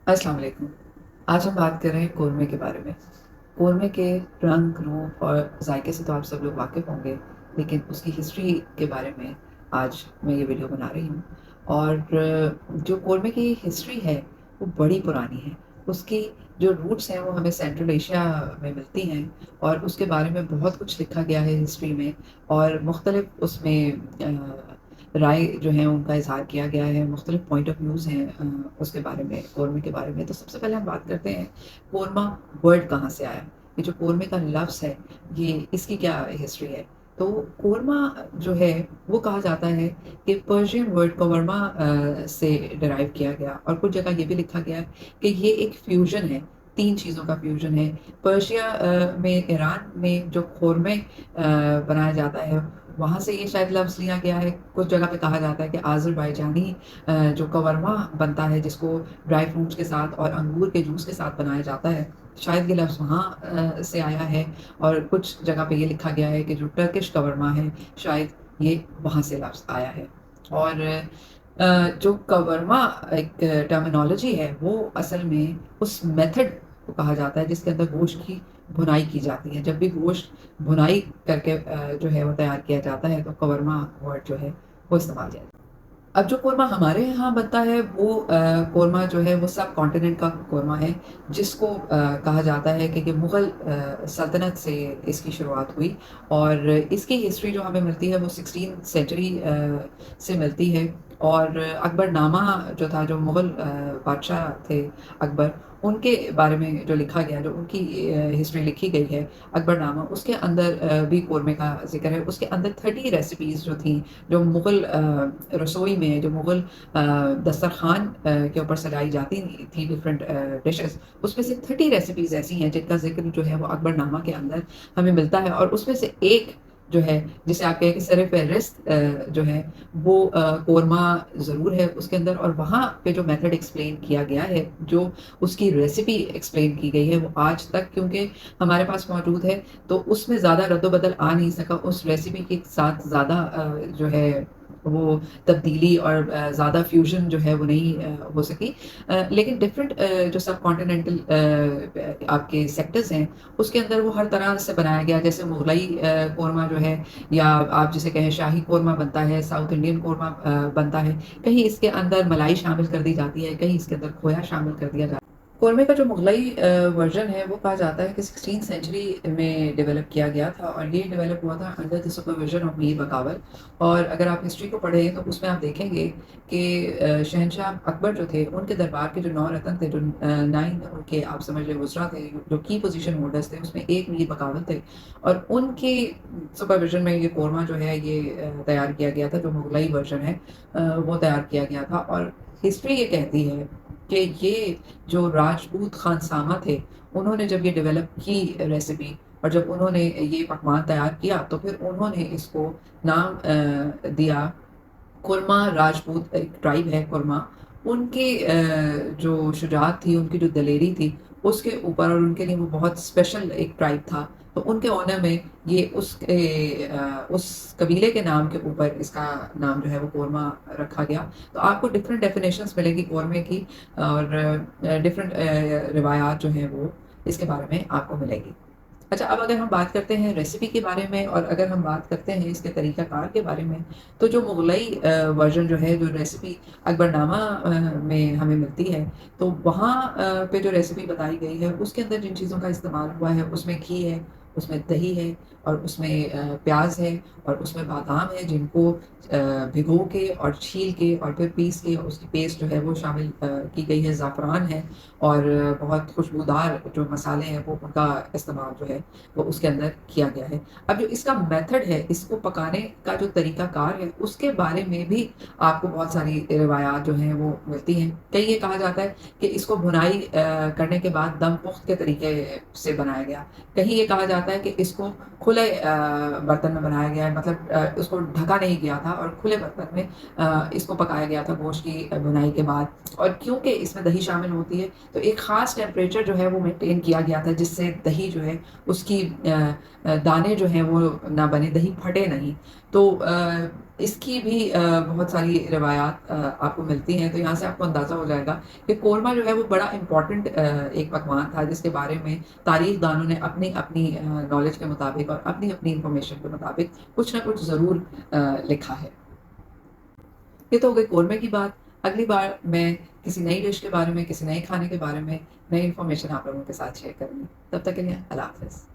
अस्सलाम वालेकुम। आज हम बात कर रहे हैं कोरमे के बारे में। कोरमे के रंग, रूप और ज़ायके से तो आप सब लोग वाकिफ़ होंगे, लेकिन उसकी हिस्ट्री के बारे में आज मैं ये वीडियो बना रही हूँ। और जो कोरमे की हिस्ट्री है, वो बड़ी पुरानी है। उसकी जो रूट्स हैं, वो हमें सेंट्रल एशिया में मिलती हैं और उसके बारे में बहुत कुछ लिखा गया है हिस्ट्री में और मुख्तलिफ़ उसमें राय जो है उनका इज़हार किया गया है, मुख्तलिफ़ पॉइंट ऑफ व्यूज़ हैं उसके बारे में, कोरमे के बारे में। तो सबसे पहले हम बात करते हैं, कोरमा वर्ड कहाँ से आया? ये जो कोरमे का लफ्ज़ है, ये इसकी क्या हिस्ट्री है? तो कोरमा जो है, वो कहा जाता है कि पर्शियन वर्ड कवर्मा से डिराइव किया गया और कुछ जगह ये भी लिखा गया है कि ये एक फ्यूज़न है, 3 चीज़ों का फ्यूज़न है। पर्शिया में, ईरान में जो ख़ोरमे बनाया जाता है, वहाँ से ये शायद लफ्ज़ लिया गया है। कुछ जगह पे कहा जाता है कि आज़रबाईजानी जो कवरमा बनता है, जिसको ड्राई फ्रूट्स के साथ और अंगूर के जूस के साथ बनाया जाता है, शायद ये लफ्ज़ वहाँ से आया है। और कुछ जगह पे ये लिखा गया है कि जो टर्किश कवरमा है, शायद ये वहाँ से लफ्ज़ आया है। और जो कवरमा एक टर्मिनोलॉजी है, वो असल में उस मेथड को कहा जाता है जिसके अंदर गोश्त की भुनाई की जाती है। जब भी गोश्त भुनाई करके जो है वो तैयार किया जाता है, तो कवरमा वर्ड जो है वो इस्तेमाल किया जाता है। अब जो कोरमा हमारे यहाँ बनता है, वो कोरमा जो है वो सब कॉन्टिनेंट का कोरमा है, जिसको कहा जाता है कि मुग़ल सल्तनत से इसकी शुरुआत हुई। और इसकी हिस्ट्री जो हमें मिलती है वो 16th सेंचुरी से मिलती है। और अकबरनामा जो था, जो मुग़ल बादशाह थे अकबर, उनके बारे में जो लिखा गया, जो उनकी हिस्ट्री लिखी गई है, अकबरनामा, उसके अंदर भी कोरमे का ज़िक्र है। उसके अंदर 30 रेसिपीज़ जो थी, जो मुग़ल रसोई में, जो मुग़ल दस्तरख़्वान के ऊपर सजाई जाती थी डिफ़रेंट डिशेज़, उसमें से 30 रेसिपीज़ ऐसी हैं जिनका ज़िक्र जो है वो अकबरनामा के अंदर हमें मिलता है। और उसमें से एक जो है, जिसे आप कहें कि सर-ए-फ़हरिस्त जो है, वो कोरमा ज़रूर है उसके अंदर। और वहाँ पे जो मेथड एक्सप्लेन किया गया है, जो उसकी रेसिपी एक्सप्लेन की गई है, वो आज तक क्योंकि हमारे पास मौजूद है, तो उसमें ज़्यादा रद्द-बदल आ नहीं सका। उस रेसिपी के साथ ज़्यादा जो है वो तब्दीली और ज़्यादा फ्यूज़न जो है वो नहीं हो सकी। लेकिन डिफ़रेंट जो सबकॉन्टिनेंटल आपके सेक्टर्स हैं, उसके अंदर वो हर तरह से बनाया गया। जैसे मुग़लई कोरमा जो है, या आप जिसे कहें शाही कोरमा बनता है, साउथ इंडियन कोरमा बनता है। कहीं इसके अंदर मलाई शामिल कर दी जाती है, कहीं इसके अंदर खोया शामिल कर दिया जाता है। कोरमे का जो मुग़लई वर्ज़न है, वो कहा जाता है कि 16th सेंचुरी में डेवलप किया गया था और ये डेवलप हुआ था under the supervision of Mir Bakawal. और अगर आप हिस्ट्री को पढ़ें, तो उसमें आप देखेंगे कि शहंशाह अकबर जो थे, उनके दरबार के जो 9 रत्न थे, जो 9 उनके आप समझ लें वज़रा थे, जो की पोज़ीशन होल्डर्स थे, उसमें एक मीर बकावल थे। और उनके सुपरविज़न में ये कोरमा जो है, ये तैयार किया गया था। जो मुग़लई वर्ज़न है, वो तैयार किया गया था। और हिस्ट्री ये कहती है कि ये जो राजपूत खानसामा थे, उन्होंने जब ये डेवलप की रेसिपी, और जब उन्होंने ये पकवान तैयार किया, तो फिर उन्होंने इसको नाम दिया कुरमा। राजपूत एक ट्राइब है कुरमा, उनकी जो शुजाअत थी, उनकी जो दलेरी थी, उसके ऊपर, और उनके लिए वो बहुत स्पेशल एक ट्राइब था, तो उनके ऑनर में ये उस कबीले के नाम के ऊपर इसका नाम जो है वो कोरमा रखा गया। तो आपको डिफरेंट डेफिनेशंस मिलेंगी कोरमे की, और डिफरेंट रिवायात जो हैं वो इसके बारे में आपको मिलेंगी। अच्छा, अब अगर हम बात करते हैं रेसिपी के बारे में, और अगर हम बात करते हैं इसके तरीक़ाकार के बारे में, तो जो मुग़लई वर्ज़न जो है, जो रेसिपी अकबरनामा में हमें मिलती है, तो वहाँ पे जो रेसिपी बताई गई है, उसके अंदर जिन चीज़ों का इस्तेमाल हुआ है, उसमें घी है, उसमें दही है, और उसमें प्याज़ है, और उसमें बादाम है, जिनको भिगो के और छील के और फिर पीस के उसकी पेस्ट जो है वो शामिल की गई है। ज़ाफ़रान है, और बहुत खुशबूदार जो मसाले हैं, वो उनका इस्तेमाल जो है वो उसके अंदर किया गया है। अब जो इसका मेथड है, इसको पकाने का जो तरीक़ाकार है, उसके बारे में भी आपको बहुत सारी रिवायात जो हैं वो मिलती हैं। कहीं ये कहा जाता है कि इसको भुनाई करने के बाद दम पुख्त के तरीके से बनाया गया। कहीं ये कहा जाता है कि इसको खुले बर्तन में बनाया गया है, मतलब उसको ढका नहीं गया था और खुले बर्तन में इसको पकाया गया था गोश्त की भुनाई के बाद। और क्योंकि इसमें दही शामिल होती है, तो एक ख़ास टेम्परेचर जो है वो मेंटेन किया गया था, जिससे दही जो है उसकी दाने जो हैं वो ना बने, दही फटे नहीं। تو اس کی بھی بہت ساری روایات آپ کو ملتی ہیں، تو یہاں سے آپ کو اندازہ ہو جائے گا کہ قورمہ جو ہے وہ بڑا امپورٹنٹ ایک پکوان تھا، جس کے بارے میں تاریخ دانوں نے اپنی اپنی نالج کے مطابق اور اپنی اپنی انفارمیشن کے مطابق کچھ نہ کچھ ضرور لکھا ہے۔ یہ تو ہو گئی قورمے کی بات۔ اگلی بار میں کسی نئی ڈش کے بارے میں، کسی نئے کھانے کے بارے میں نئی انفارمیشن آپ لوگوں کے ساتھ شیئر کروں گی۔ تب تک کے لیے اللہ حافظ۔